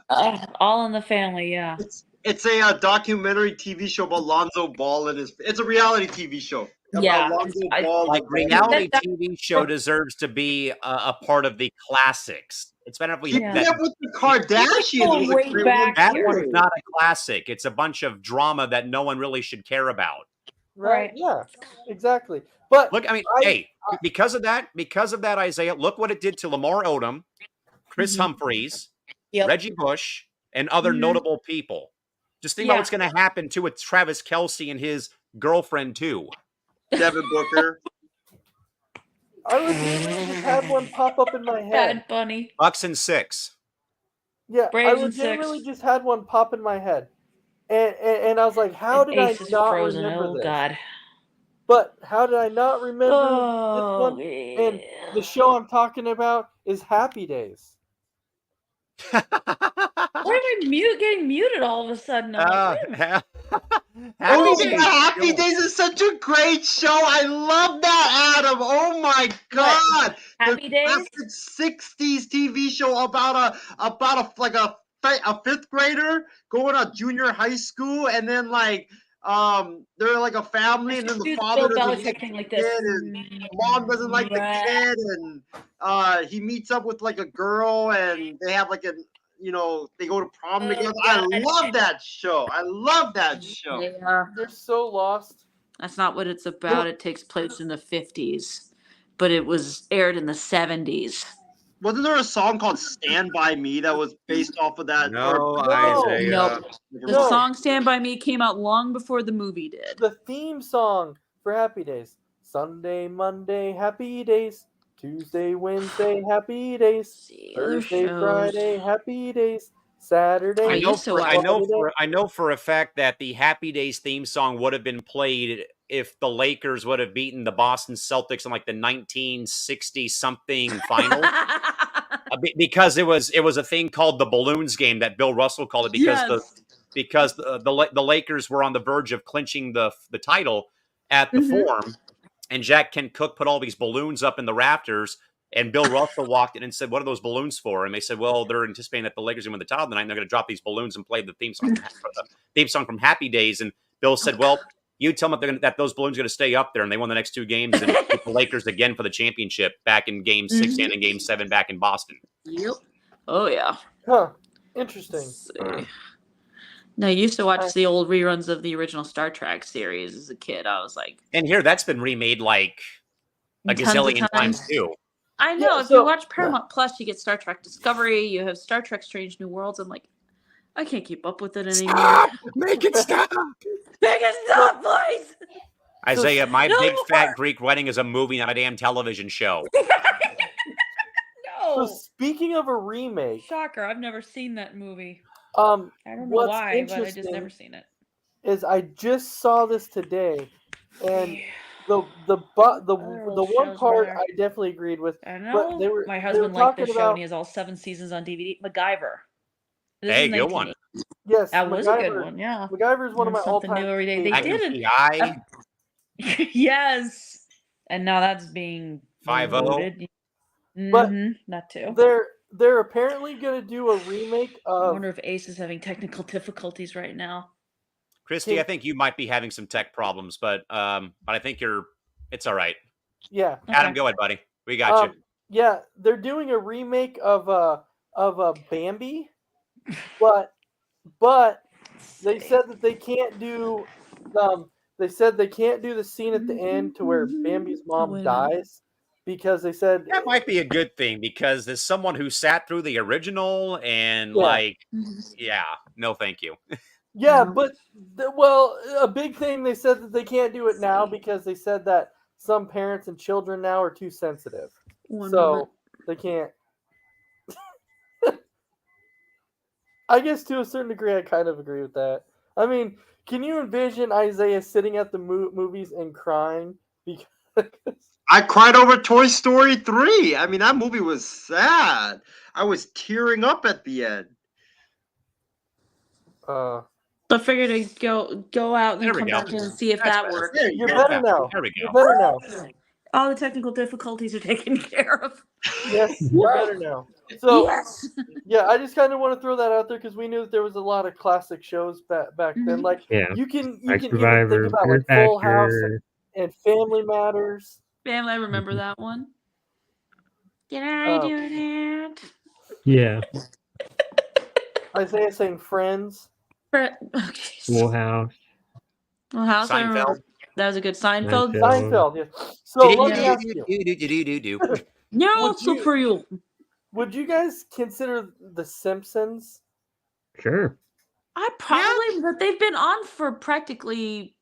All in the Family, yeah. It's a documentary TV show about Lonzo Ball and it's a reality TV show. Yeah, About Lonzo Ball. Like reality TV show deserves to be a part of the classics. It's better if we Keep up with the Kardashians. Going was a way great back one, that here. one is too. not a classic. It's a bunch of drama that no one really should care about. Right? Yeah, exactly. But Look, I mean, because of that, Isaiah, look what it did to Lamar Odom, Chris Humphreys, Yep. Reggie Bush, and other notable people. Just think about what's going to happen to with Travis Kelce and his girlfriend too. Devin Booker. I legitimately just had one pop up in my head. Bad Bunny. Bucks and 6. Yeah, Braves I and legitimately 6. just had one pop in my head, and I was like, how did Ace I is not frozen. remember Oh this? God. But how did I not remember Oh, this one? And the show I'm talking about is Happy Days. Why am I getting muted all of a sudden? I'm like, wait a minute. Happy Days is such a great show. I love that, Adam. Oh my God. Happy Days? Classic 60s TV show about a 5th grader going to junior high school, and then like they're like a family, and then the Do the father Bill doesn't like Belichick thing the like this. kid, and the mom doesn't like the kid, and he meets up with like a girl, and they have like they go to prom together. I God. love that show. I love that show. Yeah. They're so lost. That's not what it's about. It takes place in the 50s, but it was aired in the 70s. Wasn't there a song called "Stand by Me" that was based off of that? No, No. Isaiah. Nope. The No. song Stand By Me came out long before the movie did. The theme song for Happy Days. Sunday, Monday, happy days. Tuesday, Wednesday, happy days. Other Thursday, shows. Friday, happy days. Saturday. I used to watch- I know for a fact that the Happy Days theme song would have been played if the Lakers would have beaten the Boston Celtics in like the 1960 something final. Because it was a thing called the Balloons game that Bill Russell called it because the Lakers were on the verge of clinching the title at the Forum, and Jack Kent Cooke put all these balloons up in the rafters, and Bill Russell walked in and said, "What are those balloons for?" And they said, "Well, they're anticipating that the Lakers are going to win the title tonight, and they're going to drop these balloons and play the theme song from Happy Days." And Bill said, "Well, you tell them that those balloons are going to stay up there," and they won the next two games and beat the Lakers again for the championship back in Game 6 and in Game 7 back in Boston. Yep. Oh, yeah. Huh. Interesting. No, I used to watch the old reruns of the original Star Trek series as a kid. I was like... And here, that's been remade like a gazillion times too. I know. Yeah, if you watch Paramount Plus, you get Star Trek Discovery. You have Star Trek Strange New Worlds. I'm like, I can't keep up with it anymore. Stop! Make it stop! Make it stop, please! Isaiah, My Big Fat Greek Wedding is a movie, not a damn television show. So speaking of a remake, Shocker, I've never seen that movie. I don't know what's why, but I just interesting never seen it. Is I just saw this today, and the one part I definitely agreed with. I know. But My husband liked this show, and he has all 7 seasons on DVD. MacGyver. Hey, good one. Yes, that was a good one. Yeah, MacGyver is one of my something all-time. new every day. They did it. Yes, and now that's being 5-0. But that too. They're apparently going to do a remake of. I wonder if Ace is having technical difficulties right now. Christy, I think you might be having some tech problems, but I think it's all right. Yeah, Adam, go ahead, buddy. We got you. Yeah, they're doing a remake of Bambi, but they said that they can't do the scene at the end to where Bambi's mom dies because they said that might be a good thing because as someone who sat through the original and no, thank you. Yeah, but a big thing they said that they can't do it now because they said that some parents and children now are too sensitive, so they can't. I guess to a certain degree, I kind of agree with that. I mean, can you envision Isaiah sitting at the movies and crying because I cried over Toy Story 3. I mean, that movie was sad. I was tearing up at the end. I figured I'd go out and come back and see if that works. You're better now. There we go. You're better now. All the technical difficulties are taken care of. Yes, you're better now. So, yeah, I just kind of want to throw that out there because we knew that there was a lot of classic shows back then. Like, you can even think about like Full House and Family Matters. Family, I remember that one. Did I do that? Yeah. Isaiah saying Friends. Full House. Full House. I remember. That was a good Seinfeld. Seinfeld, yeah. So let me ask you. No, also for you. Would you guys consider The Simpsons? Sure. I probably, but they've been on for practically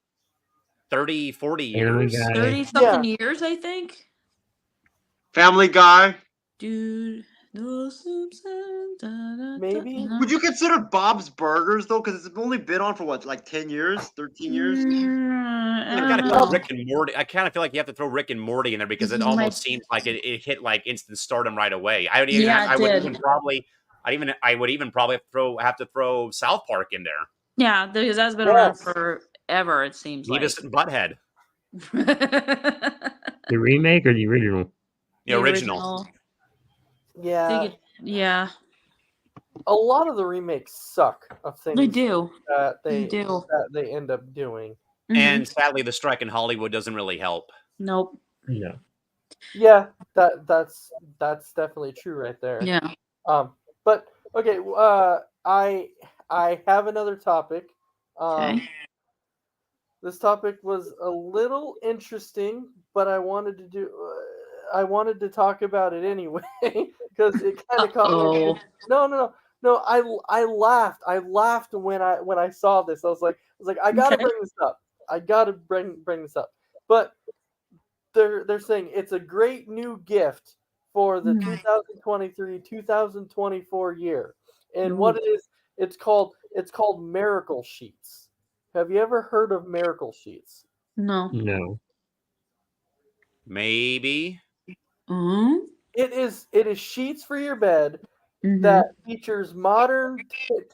30, 40 years. 30-something years, I think. Family Guy. Dude, The Simpsons. Maybe. Would you consider Bob's Burgers, though? Because it's only been on for, what, like 10 years? 13 years? Rick and Morty. I kind of feel like you have to throw Rick and Morty in there because it almost seems like it hit like instant stardom right away. I would even probably have to throw South Park in there. Yeah, because that's been around forever. It seems Beavis and Butthead. The remake or the original? The original. Yeah. Yeah. a lot of the remakes suck of things They do. that They do. end up doing. And sadly, the strike in Hollywood doesn't really help. Nope. No. Yeah, that's definitely true right there. Yeah. But okay, I have another topic. Okay. This topic was a little interesting, but I wanted to talk about it anyway because it kind of caught my Uh-oh. attention. No. I laughed when I saw this. I was like, I gotta Okay. bring this up. I gotta bring this up. But they're saying it's a great new gift for the 2023-2024 year. And what it is, it's called Miracle Sheets. Have you ever heard of Miracle Sheets? No. No. Maybe. Mm-hmm. It is sheets for your bed Mm-hmm. that features modern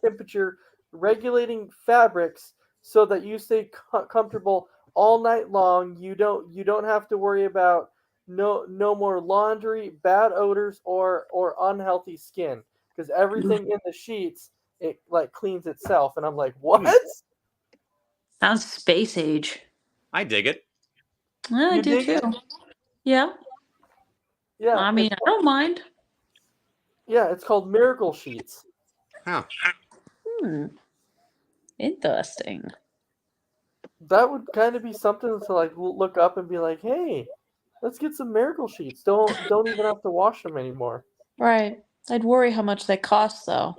temperature regulating fabrics so that you stay comfortable all night long. You don't have to worry about no more laundry, bad odors, or unhealthy skin because everything in the sheets it like cleans itself. And I'm like, what? Sounds space age. I dig it. Yeah, I You do dig it? too. Yeah. Yeah, I mean, I don't mind. it's called Miracle Sheets. Huh. Interesting. That would kind of be something to like look up and be like, hey, let's get some Miracle Sheets. Don't even have to wash them anymore. Right. I'd worry how much they cost, though.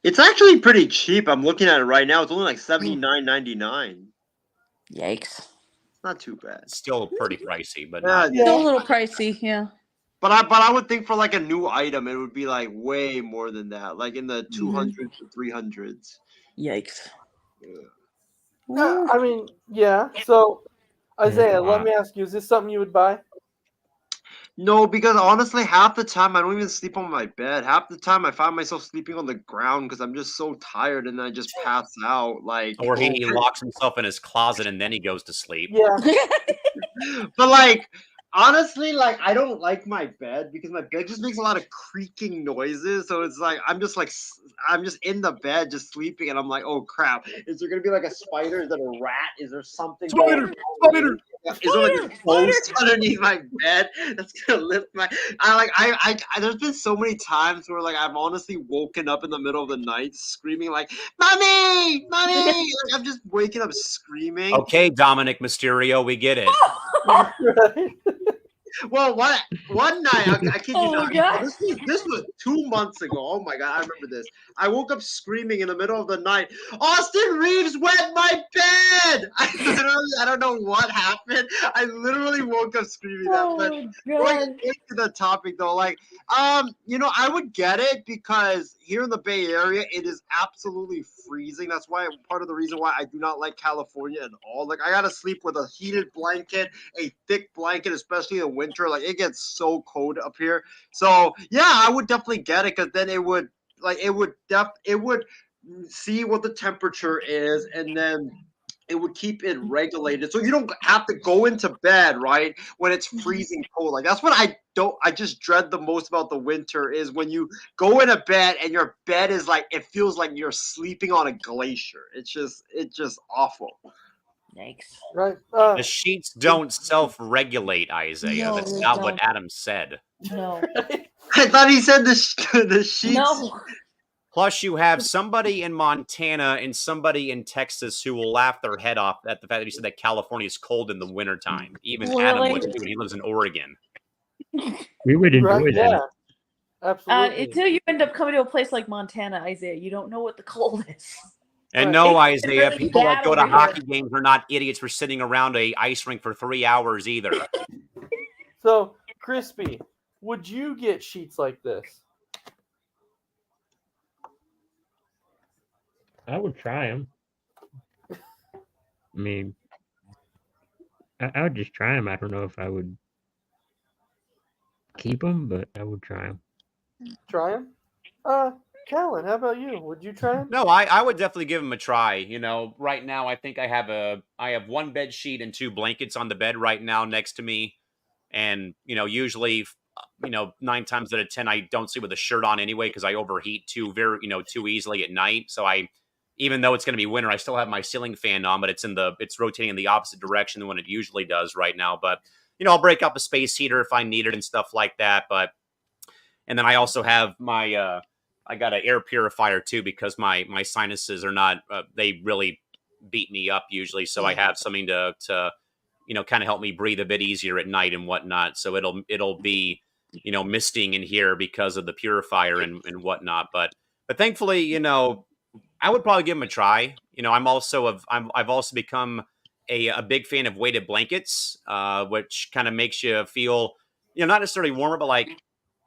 It's actually pretty cheap. I'm looking at it right now. It's only like $79.99. Yikes. It's not too bad. Still pretty pricey, but Yeah, not. Still a little pricey, yeah. But I would think for like a new item, it would be like way more than that, like in the 200s to 300s. Yikes. I mean, yeah. So, Isaiah, let me ask you: is this something you would buy? No, because honestly, half the time I don't even sleep on my bed. Half the time I find myself sleeping on the ground because I'm just so tired and I just pass out. Like, Or he locks himself in his closet and then he goes to sleep. Yeah. but like honestly, like I don't like my bed because my bed just makes a lot of creaking noises. So it's like I'm just in the bed just sleeping, and I'm like, oh crap, is there gonna be like a spider? Is there a rat? Is there something? Spider! Is there like a ghost underneath my bed that's gonna lift my? I there's been so many times where like I've honestly woken up in the middle of the night screaming like, "Mommy, mommy!" Like, I'm just waking up screaming. Okay, Dominic Mysterio, we get it. Right. Well, one night, I kid you Oh, not, God. this was 2 months ago. Oh my god, I remember this. I woke up screaming in the middle of the night, Austin Reeves wet my bed! I don't know what happened. I literally woke up screaming that. But going into the topic though, like, I would get it because here in the Bay Area, it is absolutely freezing. That's why part of the reason why I do not like California at all. Like, I gotta sleep with a heated blanket, a thick blanket, especially in winter. Like, it gets so cold up here. So yeah, I would definitely get it because then it would see what the temperature is, and then it would keep it regulated so you don't have to go into bed right when it's freezing cold. Like, that's what I just dread the most about the winter is when you go into bed and your bed is like, it feels like you're sleeping on a glacier. It's just awful. Yikes. Right. The sheets don't self-regulate, Isaiah. No, That's they not what don't. Adam said. No. I thought he said the sheets. No. Plus, you have somebody in Montana and somebody in Texas who will laugh their head off at the fact that he said that California is cold in the wintertime. Even Adam Really? would too, and he lives in Oregon. We would enjoy Right. that. Yeah. Absolutely. Until you end up coming to a place like Montana, Isaiah, you don't know what the cold is. And Right. no, It's Isaiah, really people that bad go to over hockey games are not idiots for sitting around a ice rink for 3 hours either. So, Crispy, would you get sheets like this? I would try them. I mean, I would just try them. I don't know if I would keep them, but I would try them. Try them? Callan, how about you? Would you try them? No, I would definitely give them a try. Right now I think I have one bed sheet and 2 blankets on the bed right now next to me. And, usually 9 times out of 10, I don't sleep with a shirt on anyway because I overheat too easily at night. So even though it's going to be winter, I still have my ceiling fan on, but it's rotating in the opposite direction than what it usually does right now. But I'll break up a space heater if I need it and stuff like that. And then I also have my I got an air purifier too because my sinuses are not they really beat me up usually. So I have something to kind of help me breathe a bit easier at night and whatnot. So it'll be misting in here because of the purifier and whatnot. But thankfully, I would probably give them a try. I've also become a big fan of weighted blankets, which kind of makes you feel, not necessarily warmer, but like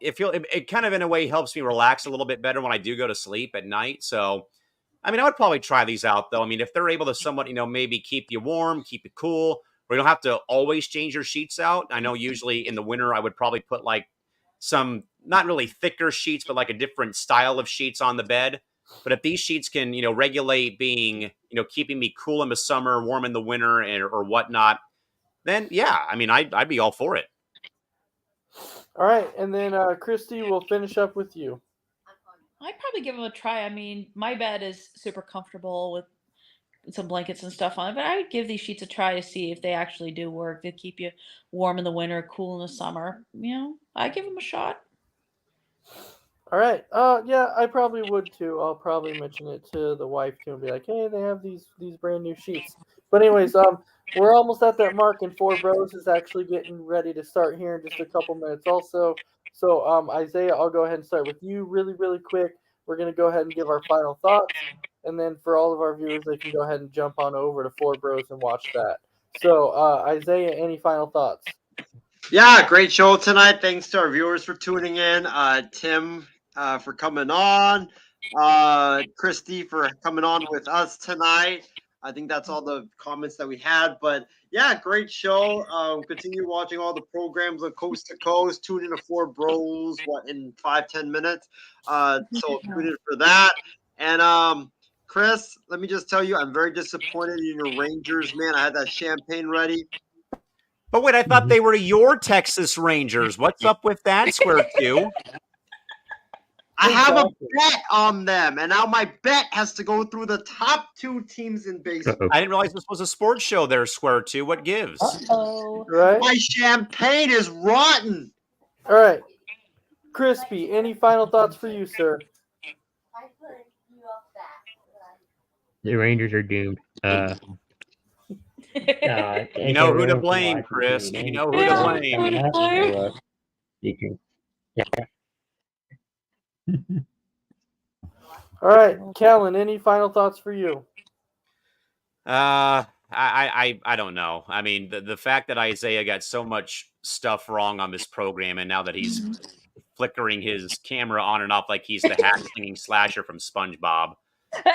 it kind of in a way helps me relax a little bit better when I do go to sleep at night. So, I would probably try these out though. If they're able to somewhat, maybe keep you warm, keep it cool, where you don't have to always change your sheets out. I know usually in the winter, I would probably put like some not really thicker sheets, but like a different style of sheets on the bed. But if these sheets can, regulate being, keeping me cool in the summer, warm in the winter, or whatnot, then yeah, I'd be all for it. All right, and then Christy, we'll finish up with you. I'd probably give them a try. My bed is super comfortable with some blankets and stuff on it, but I would give these sheets a try to see if they actually do work. They keep you warm in the winter, cool in the summer. I'd give them a shot. All right. Yeah, I probably would too. I'll probably mention it to the wife too and be like, "Hey, they have these brand new sheets." But anyways, we're almost at that mark, and Four Bros is actually getting ready to start here in just a couple minutes, also. So, Isaiah, I'll go ahead and start with you really, really quick. We're gonna go ahead and give our final thoughts, and then for all of our viewers, they can go ahead and jump on over to Four Bros and watch that. So, Isaiah, any final thoughts? Yeah, great show tonight. Thanks to our viewers for tuning in. Tim for coming on. Christy for coming on with us tonight. I think that's all the comments that we had. But yeah, great show. Continue watching all the programs on Coast to Coast. Tune in to Four Bros, in 5-10 minutes. So tune in for that. And Chris, let me just tell you, I'm very disappointed in your Rangers, man. I had that champagne ready. But wait, I thought they were your Texas Rangers. What's up with that, Square Two? I have a bet on them, and now my bet has to go through the top 2 teams in baseball. I didn't realize this was a sports show there, Square Two. What gives? Uh-oh. Right? My champagne is rotten. All right. Crispy, any final thoughts for you, sir? The Rangers are doomed. You know who to blame, Chris. You know who to blame. All right, Kellen, any final thoughts for you? I don't know. The fact that Isaiah got so much stuff wrong on this program, and now that he's flickering his camera on and off like he's the hat-slinging slasher from SpongeBob.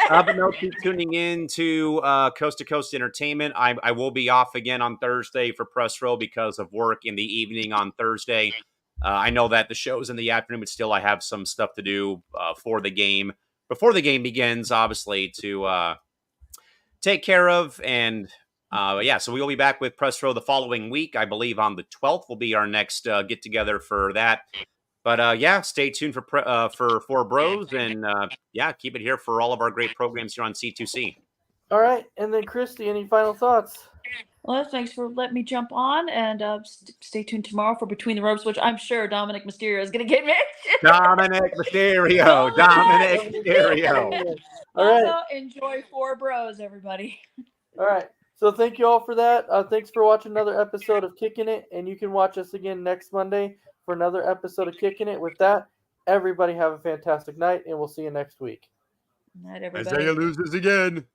But no, keep tuning in to Coast to Coast Entertainment. I will be off again on Thursday for press row because of work in the evening on Thursday. I know that the show's in the afternoon, but still I have some stuff to do for the game. Before the game begins, obviously, to take care of. And so we will be back with press row the following week. I believe on the 12th will be our next get-together for that. But stay tuned for Four Bros, and keep it here for all of our great programs here on C2C. All right, and then Christy, any final thoughts? Well, thanks for letting me jump on, and stay tuned tomorrow for Between the Ropes, which I'm sure Dominic Mysterio is going to get mentioned. Dominic Mysterio. All right. Also, enjoy Four Bros, everybody. All right. So thank you all for that. Thanks for watching another episode of Kickin' It, and you can watch us again next Monday for another episode of Kickin' It. With that, everybody have a fantastic night, and we'll see you next week. Night, everybody. Isaiah loses again.